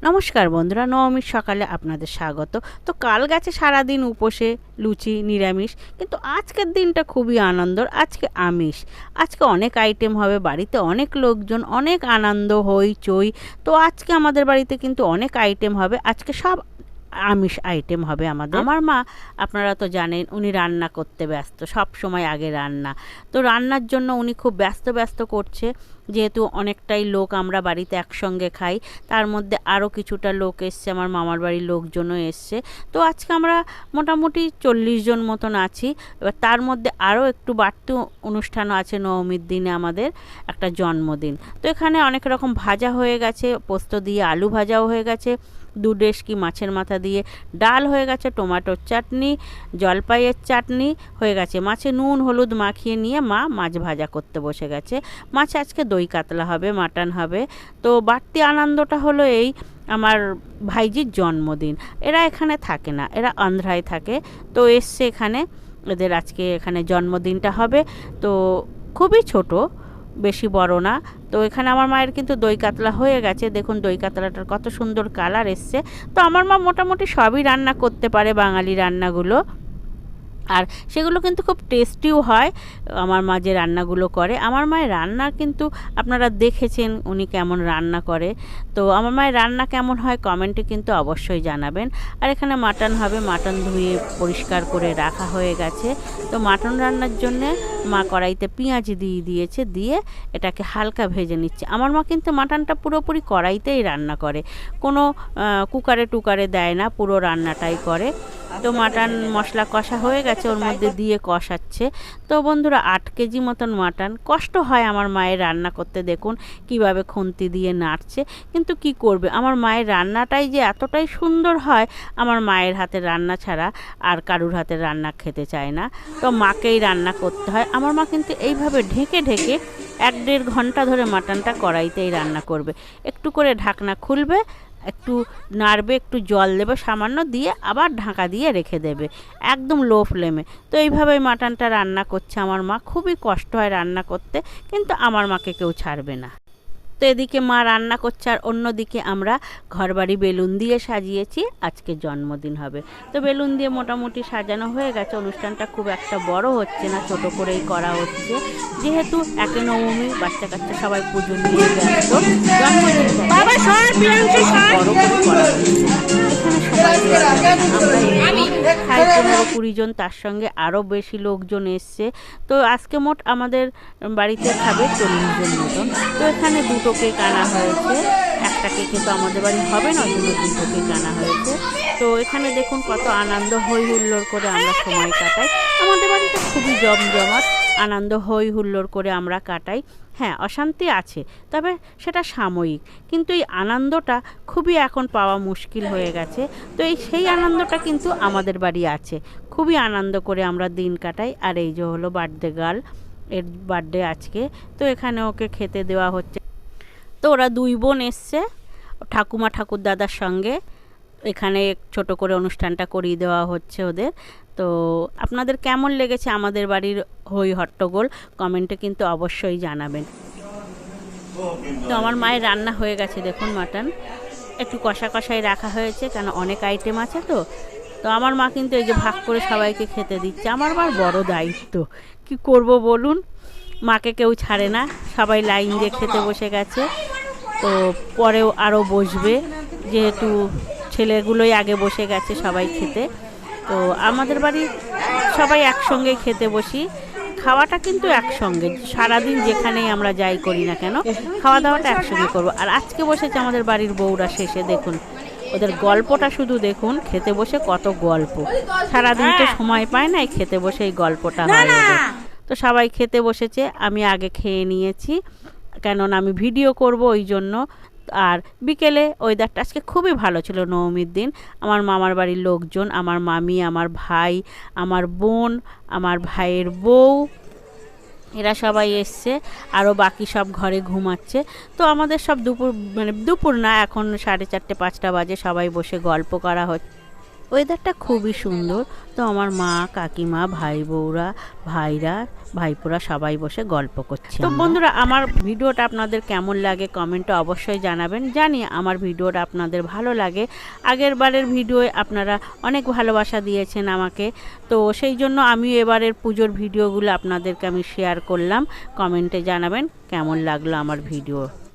নমস্কার বন্ধুরা, নবমীর সকালে আপনাদের স্বাগত। তো কাল গেছে সারাদিন উপোসে, লুচি নিরামিষ, কিন্তু আজকের দিনটা খুবই আনন্দর। আজকে আমিষ, আজকে অনেক আইটেম হবে, বাড়িতে অনেক লোকজন, অনেক আনন্দ হইচই। তো আজকে আমাদের বাড়িতে কিন্তু অনেক আইটেম হবে, আজকে সব আমিষ আইটেম হবে আমাদের। আমার মা, আপনারা তো জানেন, উনি রান্না করতে ব্যস্ত, সব সময় আগে রান্না। তো রান্নার জন্য উনি খুব ব্যস্ত ব্যস্ত করছে, যেহেতু অনেকটাই লোক আমরা বাড়িতে একসঙ্গে খাই। তার মধ্যে আরও কিছুটা লোক এসছে, আমার মামার বাড়ির লোকজনও এসছে। তো আজকে আমরা মোটামুটি 40 জন মতন আছি। এবার তার মধ্যে আরও একটু বাড়তি অনুষ্ঠানও আছে। নবমীর দিনে আমাদের একটা জন্মদিন। তো এখানে অনেক রকম ভাজা হয়ে গেছে, পোস্ত দিয়ে আলু ভাজাও হয়ে গেছে, দুডেশকি মাছের মাথা দিয়ে ডাল হয়ে গেছে, টমেটোর চাটনি, জলপাইয়ের চাটনি হয়ে গেছে, মাছে নুন হলুদ মাখিয়ে নিয়ে মা মাছ ভাজা করতে বসে গেছে। মাছ আজকে দই কাতলা হবে, মাটন হবে। তো বাড়তি আনন্দটা হলো এই, আমার ভাইজির জন্মদিন। এরা এখানে থাকে না, এরা আন্ধ্রায় থাকে। তো এসছে এখানে, এদের আজকে এখানে জন্মদিনটা হবে। তো খুবই ছোট, বেশি বড় না। তো এখানে আমার মায়ের কিন্তু দই কাতলা হয়ে গেছে, দেখুন দই কাতলাটার কত সুন্দর কালার এসছে। তো আমার মা মোটামুটি সবই রান্না করতে পারে, বাঙালি রান্নাগুলো, আর সেগুলো কিন্তু খুব টেস্টিও হয়। আমার মা যে রান্নাগুলো করে, আমার মায়ের রান্না কিন্তু আপনারা দেখেছেন উনি কেমন রান্না করে। তো আমার মায়ের রান্না কেমন হয় কমেন্টে কিন্তু অবশ্যই জানাবেন। আর এখানে মাটন হবে, মাটন ধুয়ে পরিষ্কার করে রাখা হয়ে গেছে। তো মাটন রান্নার জন্যে মা কড়াইতে পেঁয়াজ দিয়ে দিয়েছে, দিয়ে এটাকে হালকা ভেজে নিচ্ছে। আমার মা কিন্তু মাটনটা পুরোপুরি কড়াইতেই রান্না করে, কোনো কুকারে টুকারে দেয় না, পুরো রান্নাটাই করে। তো মাটন মশলা কষা হয়ে গেছে, ওর মধ্যে দিয়ে কষাচ্ছে। তো বন্ধুরা 8 কেজি মতন মাটন, কষ্ট হয় আমার মায়ের রান্না করতে, দেখুন কিভাবে খুন্তি দিয়ে নাড়ছে। কিন্তু কি করবে, আমার মায়ের রান্নাটাই যে এতটাই সুন্দর হয়, আমার মায়ের হাতের রান্না ছাড়া আর কারুর হাতের রান্না খেতে চায় না। তো মাকেই রান্না করতে হয়। আমার মা কিন্তু এইভাবে ঢেকে ঢেকে 1-1.5 ঘন্টা ধরে মাটনটা কড়াইতেই রান্না করবে। একটু করে ঢাকনা খুলবে, একটু নাড়বে, একটু জল দেবে সামান্য, দিয়ে আবার ঢাকা দিয়ে রেখে দেবে একদম লো ফ্লেমে। তো এইভাবেই মাটনটা রান্না করছে আমার মা। খুবই কষ্ট হয় রান্না করতে, কিন্তু আমার মাকে কেউ ছাড়বে না। তো এদিকে মা রান্না করছে, আর অন্যদিকে আমরা ঘরবাড়ি বেলুন দিয়ে সাজিয়েছি, আজকে জন্মদিন হবে। তো বেলুন দিয়ে মোটামুটি সাজানো হয়ে গেছে। অনুষ্ঠানটা খুব একটা বড় হচ্ছে না, ছোট করেই করা হচ্ছে, যেহেতু একে নবমী, বাচ্চা কাচ্চা সবাই পুজো নিয়ে ব্যস্ত। জন্মদিনটাকে বড় করে করা হচ্ছে। এখানে সবাই আমরা 15-20 জন, তার সঙ্গে আরও বেশি লোকজন এসছে। তো আজকে মোট আমাদের বাড়িতে খাবে 40 জন মতন। তো এখানে 2টো কেক আনা হয়েছে, একটা কেক কিন্তু আমাদের বাড়ি হবে না, ওই জন্য 2টো কেক আনা হয়েছে। তো এখানে দেখুন কত আনন্দ হই হুল্লোড় করে আমরা সময় কাটাই। আমাদের বাড়িতে খুবই জমজমাট, আনন্দ হই হুল্লোড় করে আমরা কাটাই। হ্যাঁ, অশান্তি আছে, তবে সেটা সাময়িক, কিন্তু এই আনন্দটা খুবই এখন পাওয়া মুশকিল হয়ে গেছে। তো সেই আনন্দটা কিন্তু আমাদের বাড়ি আছে, খুবই আনন্দ করে আমরা দিন কাটাই। আর এই যে হলো বার্থডে গার্ল, এর বার্থডে আজকে। তো এখানে ওকে খেতে দেওয়া হচ্ছে। তো ওরা 2 বোন এসছে ঠাকুমা ঠাকুর দাদার সঙ্গে, এখানে ছোট করে অনুষ্ঠানটা করিয়ে দেওয়া হচ্ছে ওদের। তো আপনাদের কেমন লেগেছে আমাদের বাড়ির হই হট্টগোল কমেন্টে কিন্তু অবশ্যই জানাবেন। তো আমার মায়ের রান্না হয়ে গেছে, দেখুন মাটন একটু কষা কষাই রাখা হয়েছে, কেন অনেক আইটেম আছে। তো তো আমার মা কিন্তু এই যে ভাগ করে সবাইকে খেতে দিচ্ছে। আমার মার বড় দায়িত্ব, কি করব বলুন, মাকে কেউ ছাড়ে না, সবাই লাইন দিয়ে খেতে বসে গেছে। তো পরেও আরও বসবে, যেহেতু ছেলেগুলোই আগে বসে গেছে সবাই খেতে। তো আমাদের বাড়ির সবাই একসঙ্গে খেতে বসি, খাওয়াটা কিন্তু একসঙ্গে, সারাদিন যেখানেই আমরা যাই করি না কেন, খাওয়া দাওয়াটা একসঙ্গে করবো। আর আজকে বসেছে আমাদের বাড়ির বউরা শেষে, দেখুন ওদের গল্পটা শুধু দেখুন, খেতে বসে কত গল্প, সারাদিন তো সময় পায় না, এই খেতে বসে এই গল্পটা হয় ওদের। তো সবাই খেতে বসেছে, আমি আগে খেয়ে নিয়েছি, কেননা আমি ভিডিও করব ওই জন্য। আর বিকেলে ওয়েদারটা আজকে খুবই ভালো ছিল, নবমীর দিন। আমার মামার বাড়ির লোকজন, আমার মামি, আমার ভাই, আমার বোন, আমার ভাইয়ের বউ, এরা সবাই এসছে, আরও বাকি সব ঘরে ঘুমাচ্ছে। তো আমাদের সব দুপুর, মানে দুপুর না, এখন 4:30-5টা বাজে, সবাই বসে গল্প করা হচ্ছে। ওয়েদারটা খুবই সুন্দর। তো আমার মা, কাকিমা, ভাই বউরা, ভাইরা, ভাইপোরা সবাই বসে গল্প করছে। তো বন্ধুরা, আমার ভিডিওটা আপনাদের কেমন লাগে কমেন্টে অবশ্যই জানাবেন। জানি আমার ভিডিওটা আপনাদের ভালো লাগে। আগের বারের ভিডিওয়ে আপনারা অনেক ভালোবাসা দিয়েছেন আমাকে, তো সেই জন্য আমি এবারের পুজোর ভিডিওগুলো আপনাদেরকে আমি শেয়ার করলাম। কমেন্টে জানাবেন কেমন লাগলো আমার ভিডিও।